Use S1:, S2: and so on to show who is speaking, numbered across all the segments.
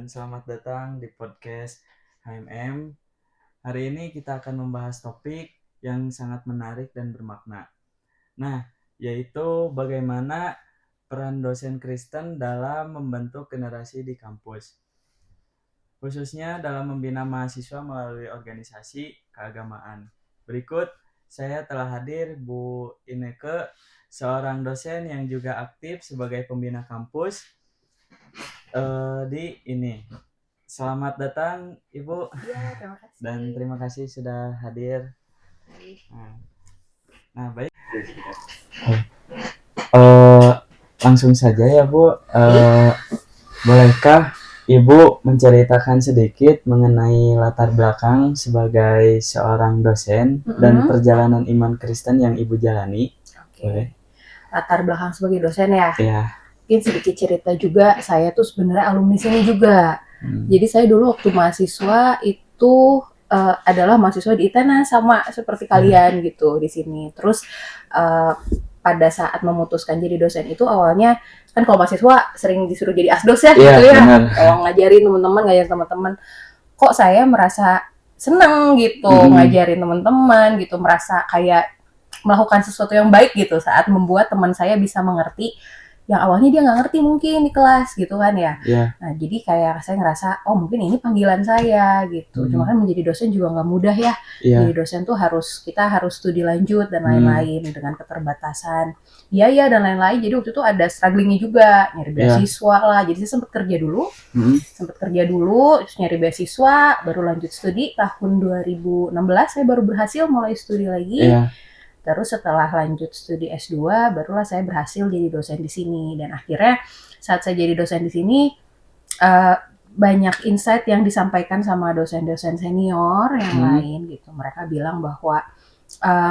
S1: dan selamat datang di podcast HMM. Hari ini kita akan membahas topik yang sangat menarik dan bermakna. Nah, yaitu bagaimana peran dosen Kristen dalam membentuk generasi di kampus. Khususnya dalam membina mahasiswa melalui organisasi keagamaan. Berikut, saya telah hadir Bu Ineke, seorang dosen yang juga aktif sebagai pembina kampus di ini. Selamat datang Ibu.
S2: Ya, terima kasih.
S1: Dan terima kasih sudah hadir. Nah baik. Langsung saja ya Bu. Bolehkah Ibu menceritakan sedikit mengenai latar belakang sebagai seorang dosen dan perjalanan iman Kristen yang Ibu jalani?
S2: Oke. Latar belakang sebagai dosen ya?
S1: Iya.
S2: Mungkin sedikit cerita juga, saya tuh sebenarnya alumni sini juga. Jadi saya dulu waktu mahasiswa itu adalah mahasiswa di ITENA sama seperti kalian gitu di sini. Terus pada saat memutuskan jadi dosen itu awalnya kan kalau mahasiswa sering disuruh jadi asdos ya gitu ya. Kalau ngajarin teman-teman, kok saya merasa seneng gitu ngajarin teman-teman gitu, merasa kayak melakukan sesuatu yang baik gitu saat membuat teman saya bisa mengerti yang awalnya dia nggak ngerti mungkin di kelas gitu kan ya. Nah jadi kayak saya ngerasa oh mungkin ini panggilan saya gitu. Cuma kan menjadi dosen juga nggak mudah ya. Jadi dosen tuh kita harus studi lanjut dan lain-lain dengan keterbatasan biaya dan lain-lain. Jadi waktu itu ada strugglingnya juga, nyari beasiswa lah. Jadi saya sempat kerja dulu, terus nyari beasiswa, baru lanjut studi tahun 2016 saya baru berhasil mulai studi lagi. Terus setelah lanjut studi S2, barulah saya berhasil jadi dosen di sini. Dan akhirnya saat saya jadi dosen di sini, banyak insight yang disampaikan sama dosen-dosen senior yang lain gitu. Mereka bilang bahwa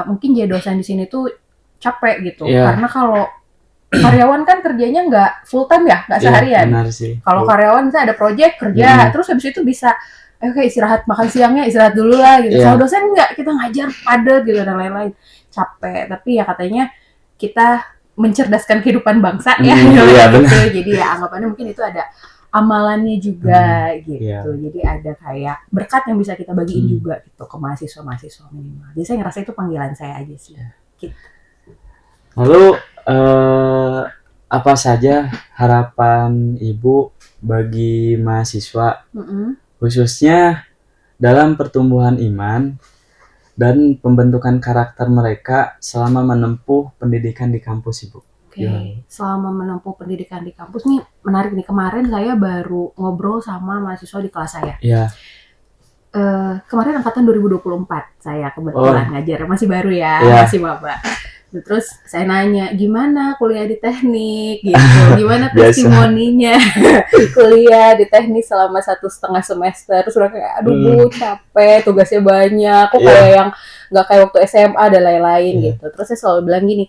S2: mungkin jadi dosen di sini tuh capek gitu. Karena kalau karyawan kan kerjanya nggak full time ya, nggak seharian. Kalau karyawan saya ada project kerja, terus habis itu bisa kayak istirahat, makan siangnya istirahat dulu lah gitu. Kalau dosen nggak, kita ngajar padat gitu dan lain-lain. Capek, tapi ya katanya kita mencerdaskan kehidupan bangsa ya gitu. Jadi ya anggapannya mungkin itu ada amalannya juga gitu. Jadi ada kayak berkat yang bisa kita bagiin juga gitu ke mahasiswa minimal. Jadi saya ngerasa itu panggilan saya aja sih. Gitu.
S1: Lalu apa saja harapan Ibu bagi mahasiswa khususnya dalam pertumbuhan iman dan pembentukan karakter mereka selama menempuh pendidikan di kampus, Ibu?
S2: Selama menempuh pendidikan di kampus nih menarik nih, kemarin saya baru ngobrol sama mahasiswa di kelas saya. Kemarin angkatan 2024 saya kebetulan ngajar, masih baru ya, masih maba. Terus saya nanya, gimana kuliah di teknik gitu, gimana testimoninya kuliah di teknik selama 1,5 semester. Terus udah kayak, aduh Bu, capek, tugasnya banyak, kok kayak yang gak kayak waktu SMA dan lain-lain gitu. Terus saya selalu bilang gini,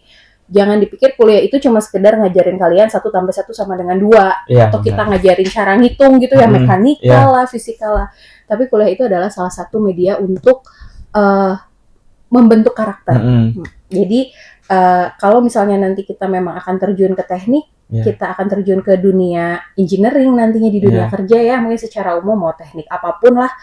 S2: jangan dipikir kuliah itu cuma sekedar ngajarin kalian 1 tambah 1 sama dengan 2, atau kita ngajarin cara ngitung gitu ya, mekanika lah, fisika lah. Tapi kuliah itu adalah salah satu media untuk membentuk karakter. Jadi kalau misalnya nanti kita memang akan terjun ke teknik, kita akan terjun ke dunia engineering nantinya di dunia kerja ya, mungkin secara umum mau teknik apapun lah,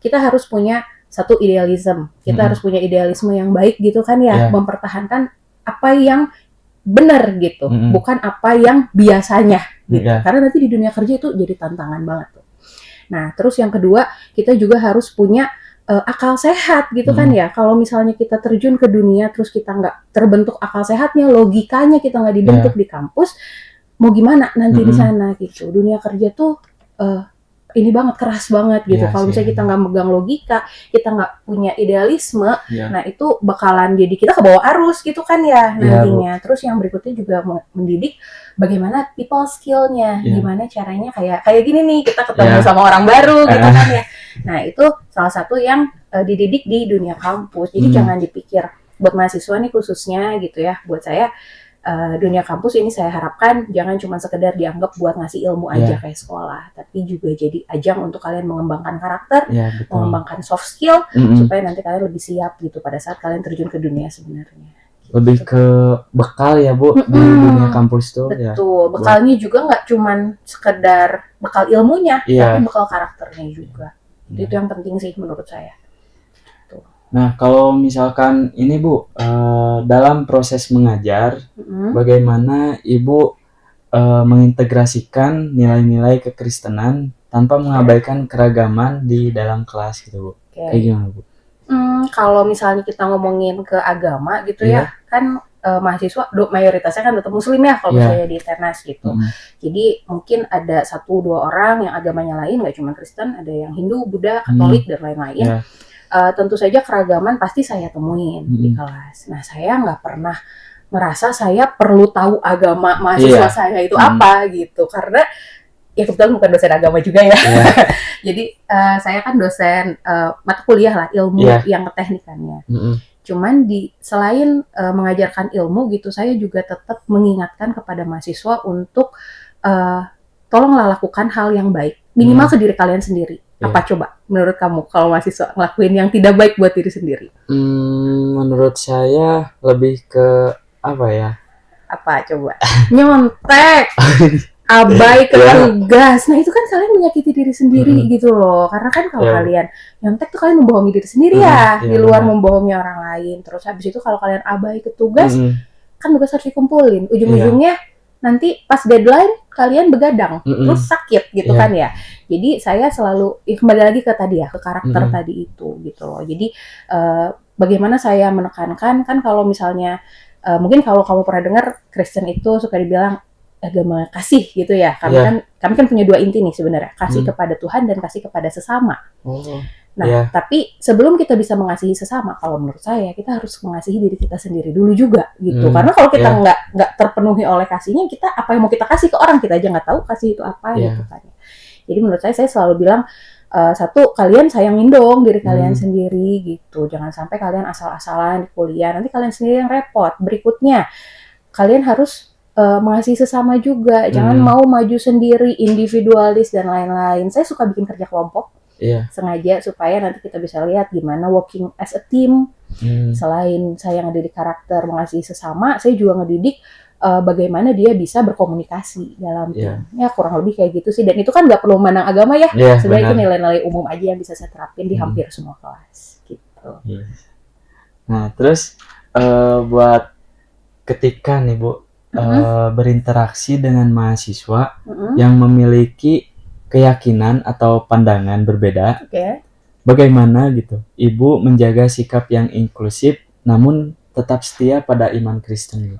S2: kita harus punya satu idealisme. Kita harus punya idealisme yang baik gitu kan ya, mempertahankan apa yang benar gitu, bukan apa yang biasanya gitu. Karena nanti di dunia kerja itu jadi tantangan banget tuh. Nah, terus yang kedua, kita juga harus punya akal sehat gitu kan ya. Kalau misalnya kita terjun ke dunia terus kita nggak terbentuk akal sehatnya, logikanya kita nggak dibentuk di kampus, mau gimana nanti di sana gitu. Dunia kerja tuh ini banget, keras banget gitu. Kalau misalnya kita nggak megang logika, kita nggak punya idealisme, nah itu bakalan jadi kita ke bawah arus gitu kan ya nantinya. Terus yang berikutnya juga mendidik bagaimana people skill-nya, gimana caranya kayak gini nih, kita ketemu sama orang baru gitu kan ya. Nah itu salah satu yang dididik di dunia kampus. Jadi jangan dipikir buat mahasiswa nih khususnya gitu ya, buat saya dunia kampus ini saya harapkan jangan cuma sekedar dianggap buat ngasih ilmu aja kayak sekolah, tapi juga jadi ajang untuk kalian mengembangkan karakter, mengembangkan soft skill, supaya nanti kalian lebih siap gitu pada saat kalian terjun ke dunia sebenarnya.
S1: lebih ke bekal ya Bu di dunia kampus tuh ya.
S2: Betul, bekalnya juga nggak cuman sekedar bekal ilmunya,
S1: Iya.
S2: tapi bekal karakternya juga. Itu yang penting sih menurut saya.
S1: Nah, kalau misalkan ini Bu, dalam proses mengajar, bagaimana Ibu mengintegrasikan nilai-nilai kekristenan tanpa mengabaikan keragaman di dalam kelas gitu Bu? Kayak gimana Bu?
S2: Kalau misalnya kita ngomongin ke agama gitu ya, kan mahasiswa mayoritasnya kan tetap muslim ya kalau misalnya di Tenas gitu. Jadi mungkin ada 1-2 orang yang agamanya lain, nggak cuma Kristen, ada yang Hindu, Buddha, Katolik dan lain-lain. Tentu saja keragaman pasti saya temuin di kelas. Nah, saya nggak pernah merasa saya perlu tahu agama mahasiswa saya itu apa gitu, karena ya kebetulan bukan dosen agama juga ya. Jadi saya kan dosen mata kuliah lah, ilmu yang keteknikannya. Cuman selain mengajarkan ilmu gitu, saya juga tetap mengingatkan kepada mahasiswa untuk tolonglah lakukan hal yang baik, minimal ke diri kalian sendiri. Apa coba menurut kamu kalau mahasiswa ngelakuin yang tidak baik buat diri sendiri?
S1: Menurut saya lebih ke apa ya?
S2: Apa coba? Nyontek, abai, ketegas. Nah itu kan kalian menyakiti diri sendiri gitu loh. Karena kan kalau kalian nyontek tuh kalian membohongi diri sendiri ya, di luar membohongi orang lain. Terus habis itu kalau kalian abai ke tugas, kan tugas harus dikumpulin. Ujung-ujungnya nanti pas deadline kalian begadang, terus sakit gitu kan ya. Jadi saya selalu kembali lagi ke tadi ya, ke karakter tadi itu gitu loh. Jadi bagaimana saya menekankan, kan kalau misalnya mungkin kalau kamu pernah dengar Kristen itu suka dibilang agama kasih gitu ya. Kami kan punya 2 inti nih sebenarnya, kasih kepada Tuhan dan kasih kepada sesama. Nah, tapi sebelum kita bisa mengasihi sesama, kalau menurut saya kita harus mengasihi diri kita sendiri dulu juga gitu. Karena kalau kita nggak terpenuhi oleh kasihnya, kita apa yang mau kita kasih ke orang, kita aja nggak tahu kasih itu apa gitu kan. Jadi menurut saya selalu bilang, satu, kalian sayangin dong diri kalian sendiri gitu. Jangan sampai kalian asal-asalan di kuliah, nanti kalian sendiri yang repot. Berikutnya, kalian harus mengasihi sesama juga. Jangan mau maju sendiri, individualis dan lain-lain. Saya suka bikin kerja kelompok. Sengaja supaya nanti kita bisa lihat gimana working as a team. Selain saya ngedidik karakter mengasihi sesama, saya juga ngedidik bagaimana dia bisa berkomunikasi dalam tim. Ya kurang lebih kayak gitu sih. Dan itu kan nggak perlu memandang agama ya. Sebenarnya itu nilai-nilai umum aja yang bisa saya terapin di hampir semua kelas gitu.
S1: Nah terus buat ketika nih Bu berinteraksi dengan mahasiswa yang memiliki keyakinan atau pandangan berbeda, bagaimana gitu Ibu menjaga sikap yang inklusif namun tetap setia pada iman Kristen?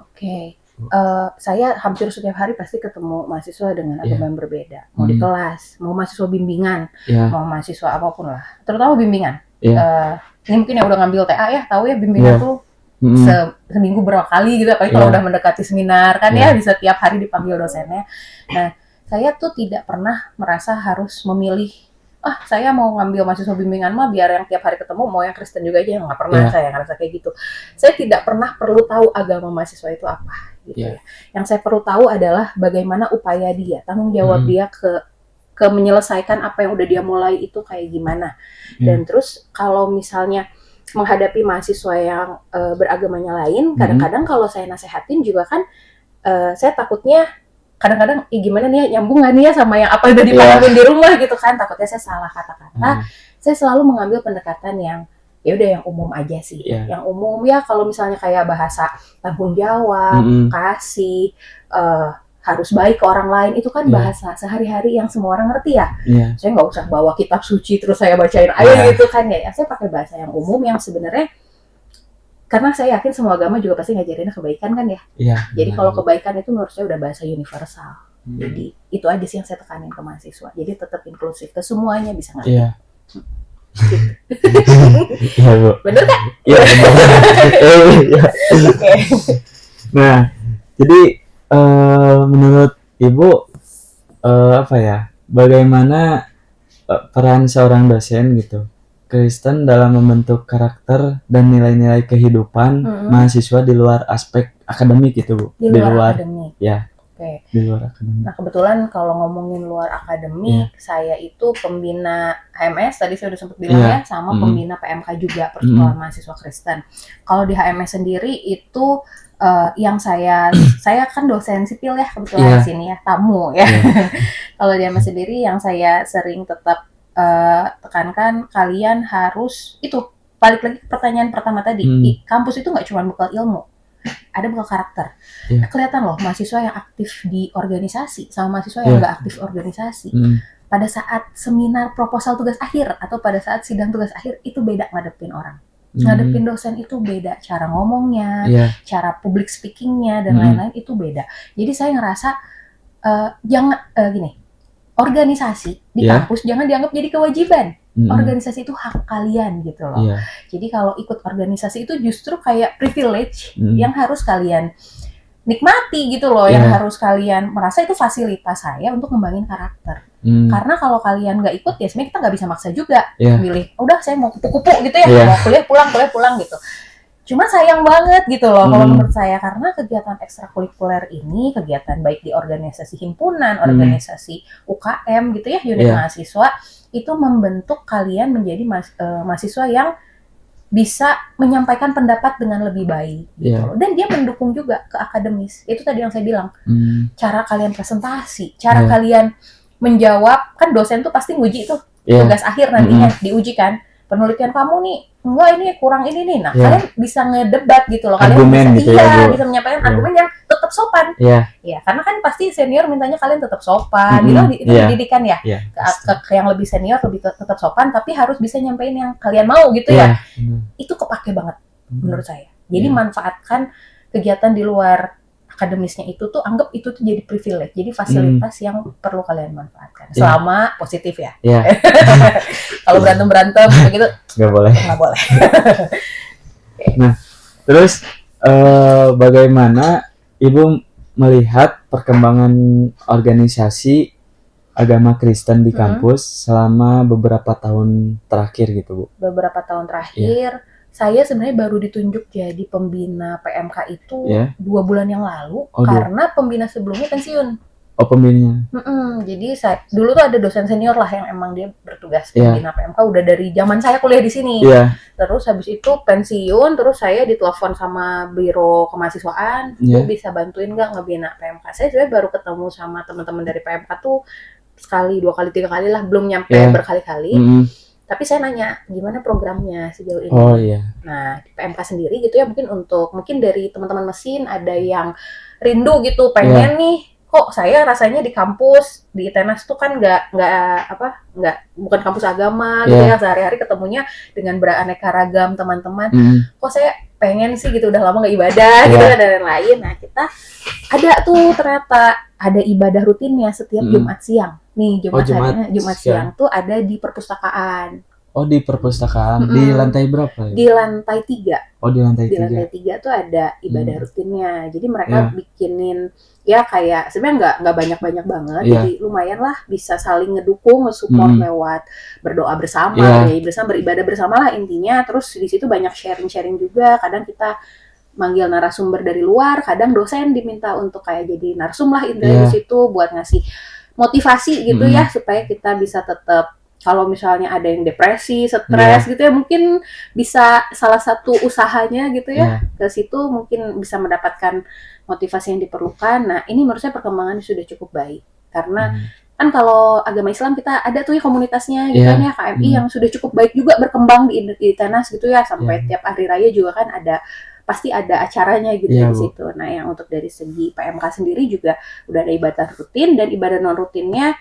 S2: Saya hampir setiap hari pasti ketemu mahasiswa dengan agama yang berbeda, mau di kelas, mau mahasiswa bimbingan, mau mahasiswa apapun lah, terutama bimbingan. Ini mungkin yang udah ngambil TA ya tahu ya, bimbingan tuh seminggu berapa kali gitu, apalagi kalau udah mendekati seminar kan ya, bisa tiap hari dipanggil dosennya. Nah, saya tuh tidak pernah merasa harus memilih, saya mau ngambil mahasiswa bimbingan mah biar yang tiap hari ketemu mau yang Kristen juga aja, nggak pernah saya ngerasa kayak gitu. Saya tidak pernah perlu tahu agama mahasiswa itu apa gitu ya. Yang saya perlu tahu adalah bagaimana upaya dia, tanggung jawab dia ke menyelesaikan apa yang udah dia mulai itu kayak gimana. Dan terus kalau misalnya menghadapi mahasiswa yang beragamanya lain, kadang-kadang kalau saya nasehatin juga kan saya takutnya kadang-kadang gimana nih ya, nyambung gak nih ya sama yang apa udah dipahami di rumah gitu kan, takutnya saya salah kata-kata. Saya selalu mengambil pendekatan yang ya udah yang umum aja sih. Yang umum ya, kalau misalnya kayak bahasa tanggung jawab, kasih, harus baik ke orang lain, itu kan bahasa sehari-hari yang semua orang ngerti ya. Saya nggak usah bawa kitab suci terus saya bacain ayat gitu kan ya. Saya pakai bahasa yang umum yang sebenarnya, karena saya yakin semua agama juga pasti ngajarinnya kebaikan kan ya. Jadi kalau kebaikan itu menurut saya udah bahasa universal. Jadi itu aja sih yang saya tekanin ke mahasiswa. Jadi tetap inklusif, ke semuanya bisa ngerti.
S1: Iya Bu.
S2: Bener kan?
S1: Iya benar. Nah, jadi menurut Ibu apa ya? Bagaimana peran seorang dosen gitu Kristen dalam membentuk karakter dan nilai-nilai kehidupan mahasiswa di luar aspek akademik gitu Bu?
S2: Di luar akademik.
S1: Ya.
S2: Oke.
S1: Di luar akademik.
S2: Nah, kebetulan kalau ngomongin luar akademik, saya itu pembina HMS, tadi saya udah sempat bilang ya, sama pembina PMK juga, Persekutuan Mahasiswa Kristen. Kalau di HMS sendiri itu yang saya kan dosen sipil ya, kebetulan di sini ya, tamu ya. Kalau di HMS sendiri yang saya sering tetap tekankan, kalian harus itu, balik lagi ke pertanyaan pertama tadi, kampus itu nggak cuma bekal ilmu, ada bekal karakter. Kelihatan loh mahasiswa yang aktif di organisasi sama mahasiswa yang nggak aktif organisasi. Pada saat seminar proposal tugas akhir atau pada saat sidang tugas akhir itu beda ngadepin orang. Ngadepin dosen itu beda, cara ngomongnya, cara public speakingnya dan lain-lain itu beda. Jadi saya ngerasa jangan gini, organisasi di kampus jangan dianggap jadi kewajiban. Organisasi itu hak kalian gitu loh. Jadi kalau ikut organisasi itu justru kayak privilege yang harus kalian nikmati gitu loh, yang harus kalian merasa itu fasilitas saya untuk ngembangin karakter. Karena kalau kalian nggak ikut ya sebenarnya kita nggak bisa maksa juga milih. Udah saya mau kupu-kupu gitu ya, mau kuliah pulang gitu. Cuma sayang banget gitu loh kalau menurut saya, karena kegiatan ekstrakurikuler ini, kegiatan baik di organisasi himpunan, organisasi UKM gitu ya, unit mahasiswa, itu membentuk kalian menjadi mahasiswa yang bisa menyampaikan pendapat dengan lebih baik gitu loh. Dan dia mendukung juga ke akademis. Itu tadi yang saya bilang. Cara kalian presentasi, cara kalian menjawab, kan dosen tuh pasti nguji tuh tugas akhir nantinya diuji kan. Penelitian kamu nih, enggak ini kurang ini nih. Nah, kalian bisa ngedebat gitu loh. Kalian
S1: argumen
S2: bisa,
S1: gitu
S2: bisa menyampaikan argumen yang tetap sopan. Ya, karena kan pasti senior mintanya kalian tetap sopan. Itu pendidikan ya. Ke yang lebih senior lebih tetap sopan, tapi harus bisa nyampein yang kalian mau gitu ya. Itu kepake banget menurut saya. Jadi manfaatkan kegiatan di luar akademisnya itu tuh, anggap itu tuh jadi privilege, jadi fasilitas yang perlu kalian manfaatkan selama positif ya. Kalau berantem begitu
S1: nggak boleh. Nah, terus bagaimana Ibu melihat perkembangan organisasi agama Kristen di kampus selama beberapa tahun terakhir gitu, Bu?
S2: Beberapa tahun terakhir saya sebenarnya baru ditunjuk jadi pembina PMK itu 2 bulan yang lalu, karena pembina sebelumnya pensiun.
S1: Oh, pembinanya.
S2: Jadi saya dulu tuh ada dosen senior lah yang emang dia bertugas pembina PMK udah dari zaman saya kuliah di sini. Terus habis itu pensiun, terus saya ditelepon sama biro kemahasiswaan, Bu bisa bantuin nggak ngebina PMK. Saya sebenarnya baru ketemu sama teman-teman dari PMK tuh sekali, 2 kali, 3 kali lah, belum nyampe berkali-kali. Tapi saya nanya, gimana programnya sejauh ini? Nah, di PMK sendiri gitu ya, mungkin dari teman-teman mesin ada yang rindu gitu, pengen nih, kok saya rasanya di kampus, di ITENAS tuh kan bukan kampus agama gitu ya, sehari-hari ketemunya dengan beraneka ragam teman-teman. Kok saya pengen sih gitu, udah lama nggak ibadah gitu dan lain-lain. Nah, kita ada tuh ternyata ada ibadah rutinnya setiap Jumat siang. Nih, Jumat siang tuh ada di perpustakaan.
S1: Oh, di perpustakaan. Di lantai berapa ya?
S2: Di lantai 3.
S1: Oh, di lantai 3.
S2: Di lantai 3 tuh ada ibadah rutinnya. Jadi mereka bikinin ya kayak sebenarnya nggak banyak-banyak banget. Jadi lumayan lah, bisa saling ngedukung, nge-support lewat berdoa bersama, beribadah bersama lah intinya. Terus di situ banyak sharing-sharing juga. Kadang kita manggil narasumber dari luar, kadang dosen diminta untuk kayak jadi narsum lah intinya di situ buat ngasih motivasi gitu ya, supaya kita bisa tetap, kalau misalnya ada yang depresi, stres gitu ya, mungkin bisa salah satu usahanya gitu ya, ke situ mungkin bisa mendapatkan motivasi yang diperlukan. Nah, ini menurut saya perkembangannya sudah cukup baik, karena kan kalau agama Islam kita ada tuh ya komunitasnya gitu kan ya, KMI yang sudah cukup baik juga berkembang di ITENAS gitu ya, sampai tiap hari raya juga kan pasti ada acaranya gitu di situ. Nah, yang untuk dari segi PMK sendiri juga udah ada ibadah rutin, dan ibadah non rutinnya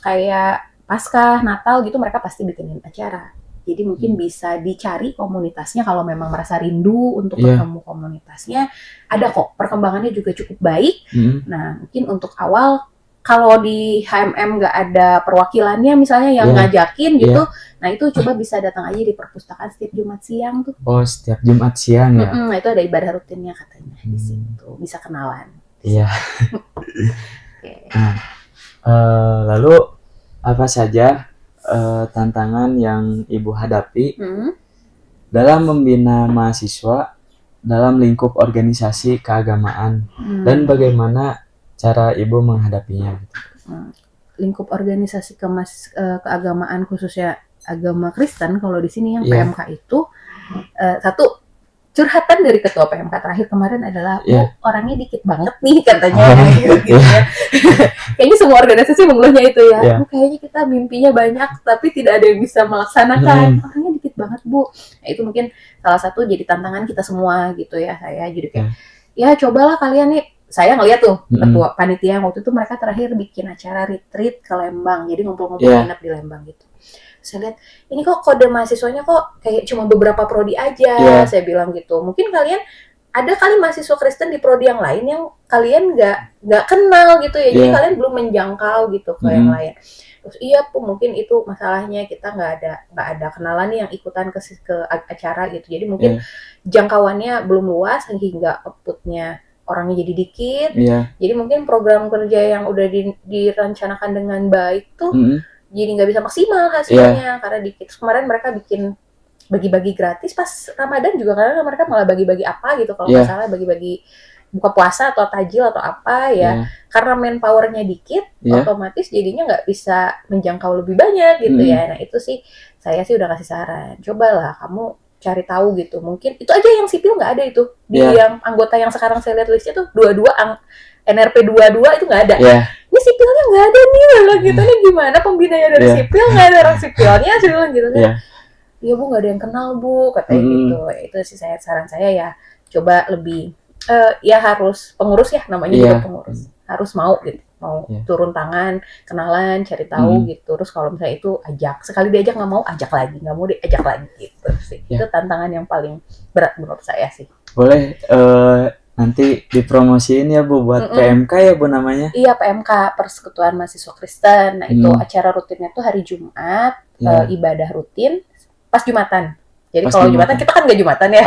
S2: kayak Paskah, Natal gitu, mereka pasti bikinin acara. Jadi mungkin bisa dicari komunitasnya kalau memang merasa rindu untuk ketemu komunitasnya. Ada kok, perkembangannya juga cukup baik. Nah, mungkin untuk awal kalau di HMM nggak ada perwakilannya misalnya yang ngajakin gitu, nah itu coba bisa datang aja di perpustakaan setiap Jumat siang tuh.
S1: Oh, setiap Jumat siang ya?
S2: Nah, itu ada ibadah rutinnya katanya di situ, bisa kenalan.
S1: Iya. Nah, lalu apa saja tantangan yang Ibu hadapi dalam membina mahasiswa dalam lingkup organisasi keagamaan, dan bagaimana cara Ibu menghadapinya gitu?
S2: Lingkup organisasi keagamaan khususnya agama Kristen kalau di sini yang
S1: Iya.
S2: PMK itu satu curhatan dari ketua PMK terakhir kemarin adalah orangnya dikit banget nih katanya gitu ya. Kayaknya semua organisasi mengeluhnya itu ya. Kayaknya kita mimpinya banyak tapi tidak ada yang bisa melaksanakan. Orangnya dikit banget Bu. Nah, itu mungkin salah satu jadi tantangan kita semua gitu ya. Saya jadi kayak ya cobalah kalian nih. Saya ngeliat tuh ketua panitia waktu itu mereka terakhir bikin acara retreat ke Lembang. Jadi ngumpul-ngumpul nginep di Lembang gitu. Saya lihat ini kok kode mahasiswanya kok kayak cuma beberapa prodi aja, saya bilang gitu. Mungkin kalian ada kali mahasiswa Kristen di prodi yang lain yang kalian nggak kenal gitu ya, jadi kalian belum menjangkau gitu ke yang lain. Terus iya Bu, mungkin itu masalahnya kita nggak ada kenalan nih yang ikutan ke acara gitu. Jadi mungkin jangkauannya belum luas sehingga outputnya orangnya jadi dikit. Jadi mungkin program kerja yang udah direncanakan dengan baik tuh jadi nggak bisa maksimal hasilnya karena dikit. Kemarin mereka bikin bagi-bagi gratis pas Ramadan juga karena mereka malah bagi-bagi apa gitu kalau nggak salah bagi-bagi buka puasa atau tajil atau apa ya karena manpowernya dikit otomatis jadinya nggak bisa menjangkau lebih banyak gitu ya. Nah itu sih saya sih udah kasih saran, cobalah kamu cari tahu gitu, mungkin itu aja yang sipil nggak ada itu di yang anggota yang sekarang saya lihat listnya tuh NRP 22 itu nggak ada. Ini sipilnya nggak ada nih, lah gitu nih gimana pembinanya dari sipil nggak ada orang sipilnya, saya bilang gitu kan. Iya Bu nggak ada yang kenal Bu katanya gitu. Itu sih saran saya ya coba lebih ya harus pengurus ya namanya juga pengurus harus mau gitu turun tangan kenalan cari tahu gitu. Terus kalau misalnya itu ajak sekali diajak nggak mau ajak lagi, nggak mau diajak lagi gitu sih. Itu tantangan yang paling berat menurut saya sih.
S1: Boleh nanti dipromosiin ya Bu buat PMK ya Bu namanya?
S2: Iya PMK Persekutuan Mahasiswa Kristen. Nah itu acara rutinnya tuh hari Jumat ibadah rutin pas Jumatan. Jadi kalau Jumatan kita kan nggak Jumatan ya.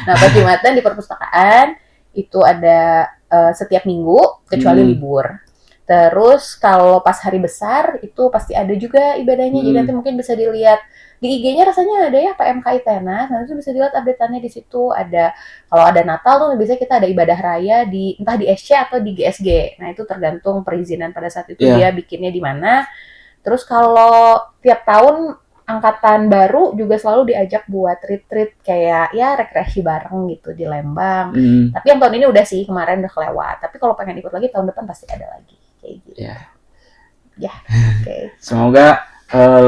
S2: Nah pas Jumatan di perpustakaan itu ada setiap minggu kecuali libur. Terus kalau pas hari besar itu pasti ada juga ibadahnya. Jadi nanti mungkin bisa dilihat di IG-nya rasanya ada ya PMK Itenas. Nanti bisa dilihat update-annya di situ. Ada kalau ada Natal tuh biasanya kita ada ibadah raya di entah di SC atau di GSG. Nah itu tergantung perizinan pada saat itu dia bikinnya di mana. Terus kalau tiap tahun angkatan baru juga selalu diajak buat retreat kayak ya rekreasi bareng gitu di Lembang. Tapi yang tahun ini udah sih kemarin udah kelewat. Tapi kalau pengen ikut lagi tahun depan pasti ada lagi kayak gitu. Ya, oke.
S1: Semoga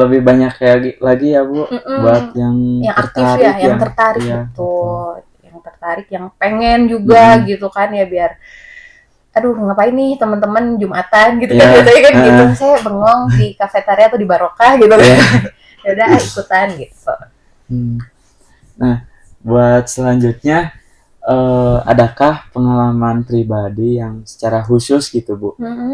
S1: lebih banyak lagi ya Bu buat yang
S2: aktif ya, yang tertarik gitu, yang tertarik, yang pengen juga gitu kan ya biar aduh ngapain nih teman-teman Jumatan gitu kan biasanya kan gitu. Saya bengong di kafetaria atau di Barokah gitu kan. Ya udah ikutan gitu.
S1: Nah, buat selanjutnya adakah pengalaman pribadi yang secara khusus gitu Bu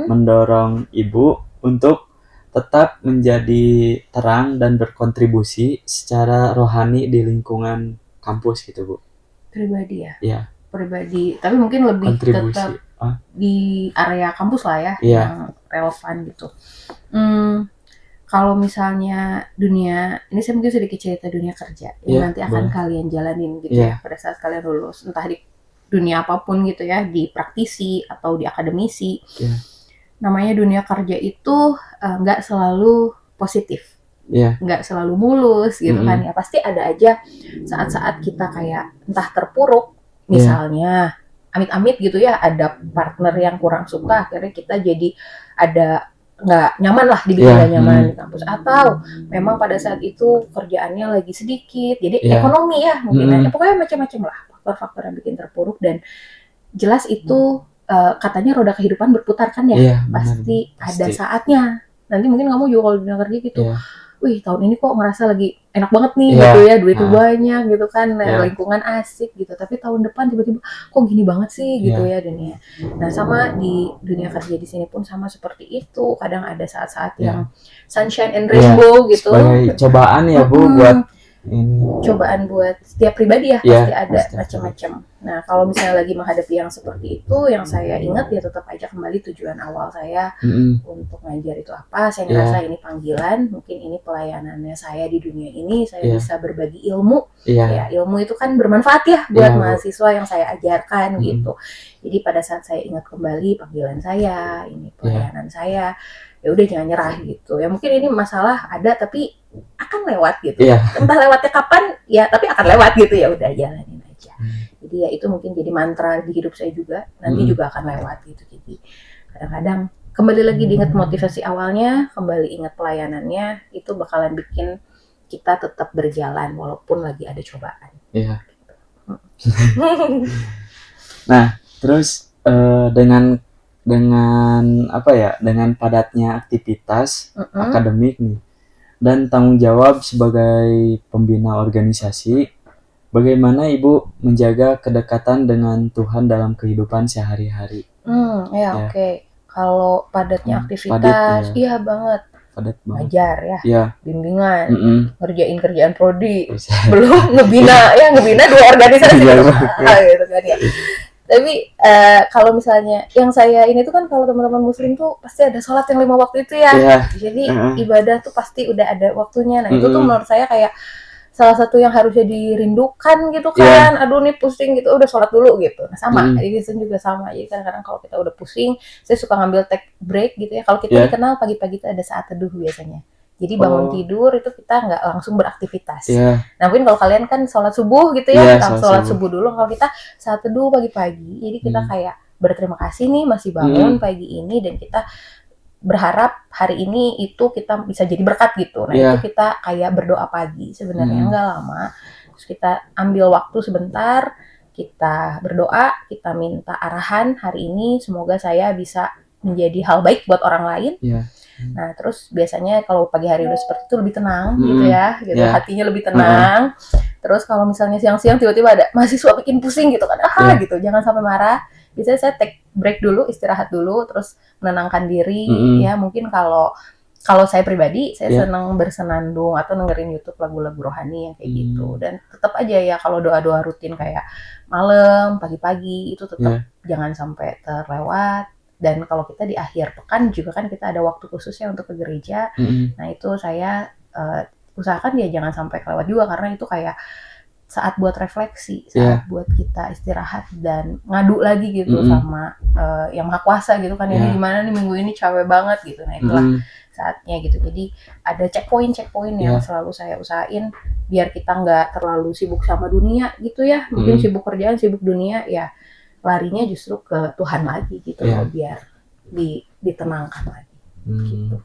S1: mendorong Ibu untuk tetap menjadi terang dan berkontribusi secara rohani di lingkungan kampus gitu Bu?
S2: Pribadi ya?
S1: Iya.
S2: Pribadi, tapi mungkin lebih tetap di area kampus lah ya yang relevan gitu. Kalau misalnya dunia, ini saya mungkin sedikit cerita dunia kerja yang nanti akan kalian jalanin gitu ya pada saat kalian lulus, entah di dunia apapun gitu ya, di praktisi atau di akademisi. Namanya dunia kerja itu nggak selalu positif, nggak selalu mulus gitu kan ya. Pasti ada aja saat-saat kita kayak entah terpuruk, misalnya amit-amit gitu ya, ada partner yang kurang suka, akhirnya kita jadi ada nggak nyaman lah, dibikin nggak nyaman di kampus, atau memang pada saat itu kerjaannya lagi sedikit, jadi ekonomi ya mungkin pokoknya macam-macam lah faktor-faktor yang bikin terpuruk. Dan jelas itu katanya roda kehidupan berputar kan ya, pasti ada saatnya. Nanti mungkin kamu juga kalau di dunia kerja gitu, wih tahun ini kok ngerasa lagi enak banget nih gitu ya, duitnya banyak gitu kan, lingkungan asik gitu, tapi tahun depan tiba-tiba kok gini banget sih gitu ya dunia. Nah sama di dunia kerja di sini pun sama seperti itu, kadang ada saat-saat yang sunshine and rainbow gitu.
S1: Sebagai cobaan ya Bu buat ini
S2: cobaan buat setiap pribadi ya,
S1: Iya,
S2: pasti ada
S1: pasti ada.
S2: macam-macam. Nah, kalau misalnya lagi menghadapi yang seperti itu, yang saya ingat ya tetap aja kembali tujuan awal saya untuk ngajar itu apa. Saya ngerasa ini panggilan, mungkin ini pelayanannya saya di dunia ini, saya bisa berbagi ilmu. Ya, ilmu itu kan bermanfaat ya buat mahasiswa yang saya ajarkan gitu. Jadi pada saat saya ingat kembali panggilan saya, ini pelayanan saya, ya udah jangan nyerah gitu. Ya mungkin ini masalah ada tapi akan lewat gitu. Entah lewatnya kapan ya, tapi akan lewat gitu, ya udah jalanin aja. Jadi ya itu mungkin jadi mantra di hidup saya juga, nanti juga akan lewat gitu. Jadi kadang-kadang kembali lagi diingat motivasi awalnya, kembali ingat pelayanannya, itu bakalan bikin kita tetap berjalan walaupun lagi ada cobaan.
S1: Iya. Nah, terus dengan apa ya, dengan padatnya aktivitas akademik nih dan tanggung jawab sebagai pembina organisasi, bagaimana Ibu menjaga kedekatan dengan Tuhan dalam kehidupan sehari-hari?
S2: Oke. Kalau padatnya aktivitas, iya banget.
S1: Padat banget.
S2: Ngajar ya, bimbingan, ngerjain kerjaan prodi,
S1: Bisa.
S2: belum ngebina 2 organisasi gitu kan ya. Tapi kalau misalnya yang saya ini tuh kan, kalau teman-teman muslim tuh pasti ada sholat yang 5 waktu itu ya. Jadi ibadah tuh pasti udah ada waktunya. Nah itu tuh menurut saya kayak salah satu yang harusnya dirindukan gitu kan. Aduh nih pusing gitu, udah sholat dulu gitu. Nah sama, jadi Kristen juga sama. Jadi kadang-kadang kalau kita udah pusing, saya suka ngambil take break gitu ya. Kalau kita dikenal pagi-pagi itu ada saat teduh biasanya. Jadi bangun tidur itu kita nggak langsung beraktivitas. Nah mungkin kalau kalian kan sholat subuh gitu ya, sholat subuh dulu. Kalau kita saat teduh pagi-pagi, jadi kita kayak berterima kasih nih masih bangun pagi ini, dan kita berharap hari ini itu kita bisa jadi berkat gitu. Nah itu kita kayak berdoa pagi sebenarnya nggak lama. Terus kita ambil waktu sebentar, kita berdoa, kita minta arahan hari ini, semoga saya bisa menjadi hal baik buat orang lain. Nah terus biasanya kalau pagi hari udah seperti itu lebih tenang gitu ya, gitu hatinya lebih tenang. Terus kalau misalnya siang-siang tiba-tiba ada mahasiswa bikin pusing gitu kan, gitu, jangan sampai marah. Biasanya saya take break dulu, istirahat dulu, terus menenangkan diri. Ya mungkin kalau saya pribadi, saya senang bersenandung atau dengerin YouTube lagu-lagu rohani yang kayak gitu. Dan tetap aja ya kalau doa-doa rutin kayak malam, pagi-pagi itu tetap jangan sampai terlewat. Dan kalau kita di akhir pekan juga kan kita ada waktu khususnya untuk ke gereja. Nah itu saya usahakan ya jangan sampai kelewat juga, karena itu kayak saat buat refleksi, saat buat kita istirahat dan ngadu lagi gitu sama yang Maha Kuasa gitu kan. Ini gimana nih minggu ini capek banget gitu. Nah itulah saatnya gitu. Jadi ada checkpoint yang selalu saya usahain biar kita nggak terlalu sibuk sama dunia gitu ya. Mungkin sibuk kerjaan, sibuk dunia ya, larinya justru ke Tuhan lagi gitu loh, biar ditenangkan lagi gitu.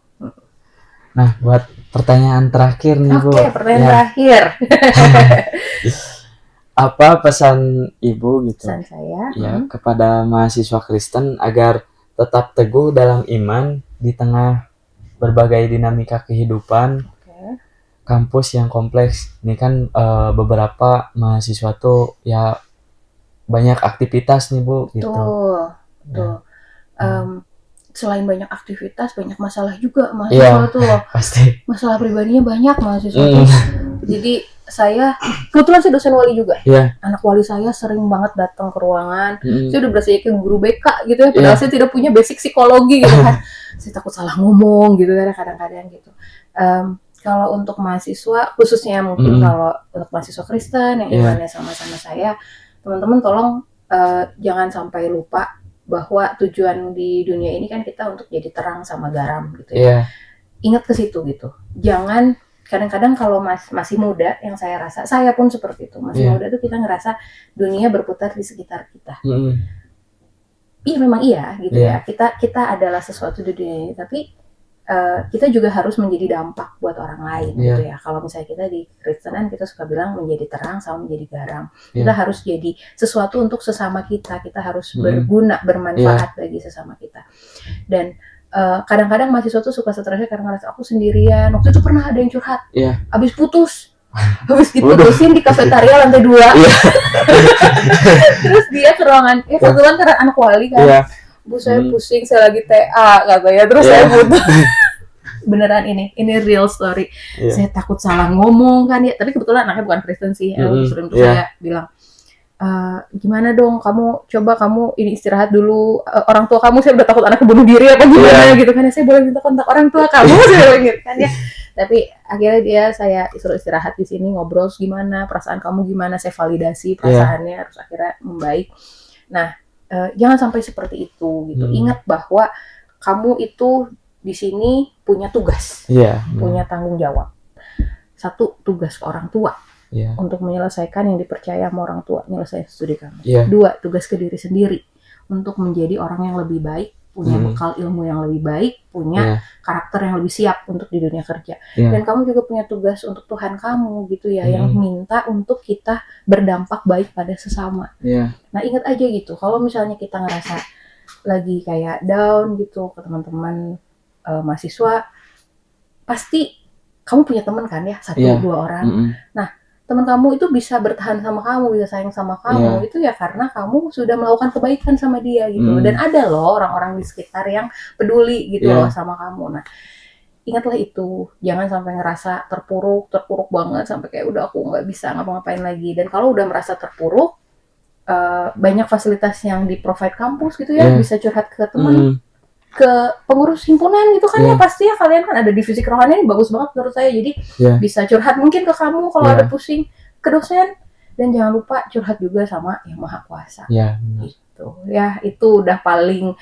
S1: Nah, buat pertanyaan terakhir nih Bu.
S2: Pertanyaan terakhir.
S1: Apa pesan Ibu gitu?
S2: Pesan saya
S1: kepada mahasiswa Kristen agar tetap teguh dalam iman di tengah berbagai dinamika kehidupan kampus yang kompleks. Ini kan beberapa mahasiswa tuh ya banyak aktivitas nih Bu gitu.
S2: Tuh. Selain banyak aktivitas, banyak masalah juga mahasiswa tuh loh. Pasti. Masalah pribadinya banyak mahasiswa tuh. Jadi saya kebetulan saya dosen wali juga. Anak wali saya sering banget datang ke ruangan. Saya udah berasa kayak guru BK gitu ya. Padahal saya tidak punya basic psikologi gitu kan. Saya takut salah ngomong gitu kan kadang-kadang gitu. Kalau untuk mahasiswa khususnya mungkin kalau untuk mahasiswa Kristen yang imannya sama-sama saya, teman-teman tolong jangan sampai lupa bahwa tujuan di dunia ini kan kita untuk jadi terang sama garam gitu ya. Ingat ke situ gitu. Jangan, kadang-kadang kalau masih muda, yang saya rasa, saya pun seperti itu. Masih muda tuh kita ngerasa dunia berputar di sekitar kita. Iya memang iya gitu ya. Kita adalah sesuatu di dunia ini, tapi kita juga harus menjadi dampak buat orang lain gitu ya. Kalau misalnya kita di Kristenan, kita suka bilang menjadi terang sama menjadi garam. Kita harus jadi sesuatu untuk sesama kita. Kita harus berguna, bermanfaat bagi sesama kita. Dan kadang-kadang mahasiswa tuh suka stresnya karena ngerasa aku sendirian. Waktu itu pernah ada yang curhat, habis putus. Habis diputusin di kafetaria lantai 2. Terus dia ke ruangan, kebetulan karena anak wali kan. Bu saya pusing, saya lagi TA katanya, terus saya butuh beneran ini real story. Saya takut salah ngomong kan ya, tapi kebetulan anaknya bukan Kristen sih. Muslim tuh saya bilang, gimana dong, kamu ini istirahat dulu, orang tua kamu, saya udah takut anaknya bunuh diri apa gimana gitu kan ya, saya boleh minta kontak orang tua kamu saya bilang gitu kan ya. Tapi akhirnya saya suruh istirahat di sini, ngobrol gimana perasaan kamu, gimana, saya validasi perasaannya, terus akhirnya membaik. Nah, jangan sampai seperti itu gitu. Ingat bahwa kamu itu di sini punya tugas, punya tanggung jawab. Satu, tugas ke orang tua. Untuk menyelesaikan yang dipercaya sama orang tua, nyelesain studi kamu. Dua, tugas ke diri sendiri untuk menjadi orang yang lebih baik, punya bekal ilmu yang lebih baik, punya karakter yang lebih siap untuk di dunia kerja. Dan kamu juga punya tugas untuk Tuhan kamu gitu ya, yang minta untuk kita berdampak baik pada sesama. Nah, ingat aja gitu, kalau misalnya kita ngerasa lagi kayak down gitu ke teman-teman mahasiswa, pasti kamu punya teman kan ya, 1-2 orang. Nah, teman kamu itu bisa bertahan sama kamu, bisa sayang sama kamu, itu ya karena kamu sudah melakukan kebaikan sama dia gitu. Dan ada loh orang-orang di sekitar yang peduli gitu loh sama kamu. Nah, ingatlah itu, jangan sampai ngerasa terpuruk banget sampai kayak udah aku nggak bisa ngapa-ngapain lagi. Dan kalau udah merasa terpuruk, banyak fasilitas yang di provide kampus gitu ya, bisa curhat ke teman, ke pengurus himpunan gitu kan ya, pasti ya kalian kan ada divisi kerohanian, bagus banget menurut saya. Jadi bisa curhat mungkin ke kamu kalau ada pusing, ke dosen, dan jangan lupa curhat juga sama Yang Maha Kuasa. Gitu ya, itu udah paling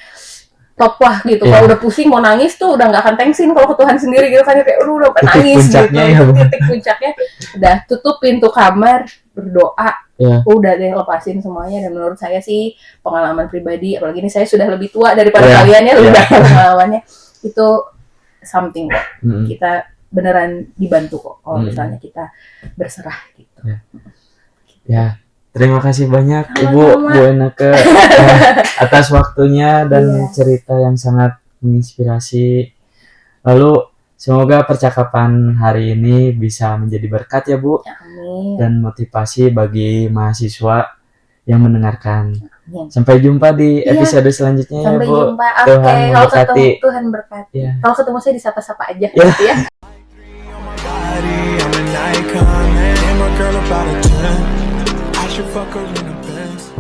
S2: top lah gitu. Kalau udah pusing mau nangis tuh udah nggak akan thanksin kalau ke Tuhan sendiri gitu kan, kayak udah nangis gitu. Titik puncaknya udah tutup pintu kamar, berdoa, udah deh lepasin semuanya. Dan menurut saya sih pengalaman pribadi, apalagi ini saya sudah lebih tua daripada kalian ya, udah pengalamannya itu something kok. Kita beneran dibantu kok kalau misalnya kita berserah gitu.
S1: Terima kasih banyak Ibu Bu Enake atas waktunya dan cerita yang sangat menginspirasi. Lalu semoga percakapan hari ini bisa menjadi berkat ya Bu, dan motivasi bagi mahasiswa yang mendengarkan. Sampai jumpa di episode selanjutnya ya Bu.
S2: Sampai jumpa.
S1: Tuhan memberkati.
S2: Tuhan berkati. Kalau ketemu saya disapa-sapa aja gitu ya. I should fuck her in the Benz.